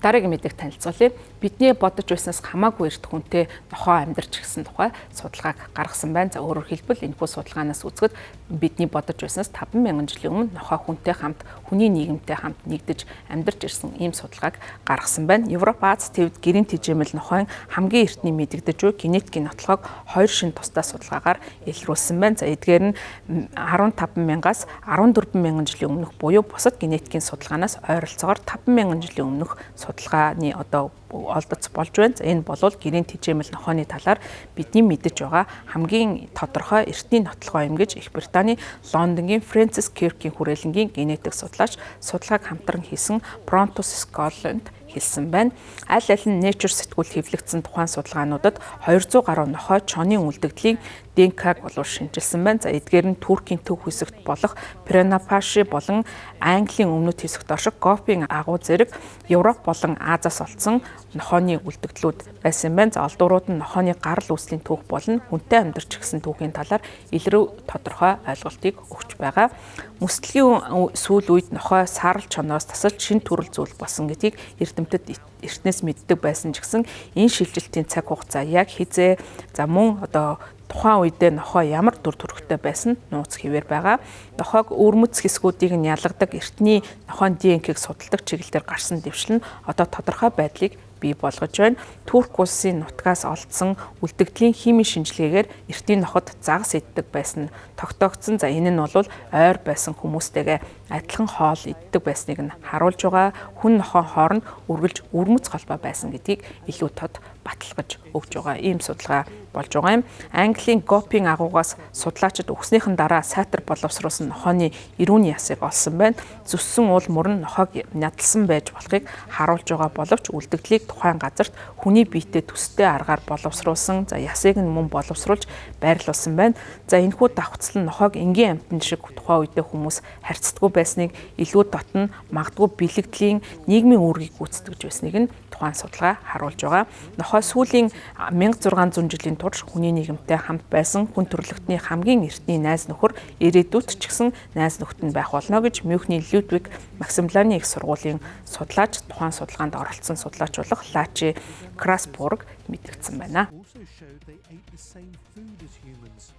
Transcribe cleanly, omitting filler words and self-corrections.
Дараагийн мэдээг танилцуулъя. Бидний бодож байснаас хамаагүй эрт хүнтэй нохоо амьдарч гисэн тухай судалгааг гаргасан байна. За өөрөөр хэлбэл энэхүү судалгаанаас үзэхэд бидний бодож байснаас 50000 жилийн өмнө нохоо хүнтэй хамт хүний нийгэмтэй хамт нэгдэж амьдарч ирсэн ийм судалгааг гаргасан байна. Европ, Аз төвд гэрийн тэжээмэл нохойн хамгийн эртний мэдэгдэж буй генетикийн нотлохыг 2 шин тусдаа судалгаагаар илрүүлсэн байна. За эдгээр нь 15000-аас 14000 жилийн өмнөх буюу бусад генетикийн судалгаанаас ойролцоогоор 5000 жилийн өмнөх судалгааны олдоц болж байна. За энэ болвол гэрийн тэжээмэл нохооны талаар бидний мэдэж байгаа хамгийн тодорхой эртний нотлохоо юм гэж Их Британий Лондонгийн Фрэнсис Киркийн хүрээлэнгийн генетик судлаач судалгааг хамтран хийсэн Brontos Scotland хэлсэн байна. Аль нь Nature сэтгүүл хэвлэгдсэн тухайн судалгаануудад 200 гаруй нохой чоны үлдэгдлийн ДНК-г болов шинжилсэн байна. За эдгээр нь Туркийн төв хэсэгт болох Пренапаши болон Английн өмнөд хэсэгт орших Гофийн агуу зэрэг Европ болон Азаас олдсон нохооны үлдэгдлүүд байсан байна. За олдуурууд нь нохооны гарал үүслийн түүх болон хүнтэй амьдарч гисэн түүхийн талаар илрүү тодорхой ойлголтыг өгч байгаа. Мөсдөлгийн сүүл үед нохой саарл чоноос тасалж шин төрөл зүйл болсон гэдгийг эрдэмтэд эртнээс мэддэг байсан ч гэсэн энэ шилжилтийн цаг хугацаа яг хизээ за мөн тухайн үедээ нохой ямар дүр төрхтэй байсан нууц хэвээр байгаа. Нохойг өвөрмөц хэсгүүдийг нь ялгадаг эртний нохойн ДНК-г судалдаг чиглэлээр гарсан дэвшил нь одоо тодорхой байдлыг бий болгож байна. Турк улсын нутгаас олдсон үлдэгдлийн химийн шинжилгээгээр эртний ноход загас иддэг байсан тогтоогдсон. За энэ нь бол ойр байсан хүмүүстэйгээ адилхан хоол иддэг байсныг нь харуулж байгаа. Хүн нохой хооронд үргэлж өвөрмөц холбоо байсан гэдгийг илүү тод баталгаж өгж байгаа ийм судалгаа болж байгаа юм. Английн Гофийн агуугаас судлаачид өгснийхэн дараа сайтар боловсруулсан нохооны эрүүний ясыг олсон байна. Зүссэн уул мөрөн нохойг ядалсан байж болохыг харуулж байгаа боловч үлдэгдлийг тухайн газарт хүний биетэй төстэй аргаар боловсруулсан. За ясыг нь мөн боловсруулж байрлуулсан байна. За энэхүү давхцал нь нохойг энгийн амьтан шиг тухайн үедээ хүмүүс харьцдаггүй байсныг илүү дотно магадгүй бэлэгдлийн нийгмийн үүргийг гүйцэтгэж байсныг нь тухайн судалгаа харуулж байгаа. Нохой сүүлийн 1600 жилийн турш хүний нийгэмтэй хамт байсан хүн төрөлхтний хамгийн эртний найз нөхөр ирээдүйд ч гэсэн найз нөхд нь байх болно гэж Мюнхний Людвиг Максимилианы их сургуулийн судлаач тухайн судалгаанд оролцсон судлаач болох Лачи Красбург мэдгдсэн байна.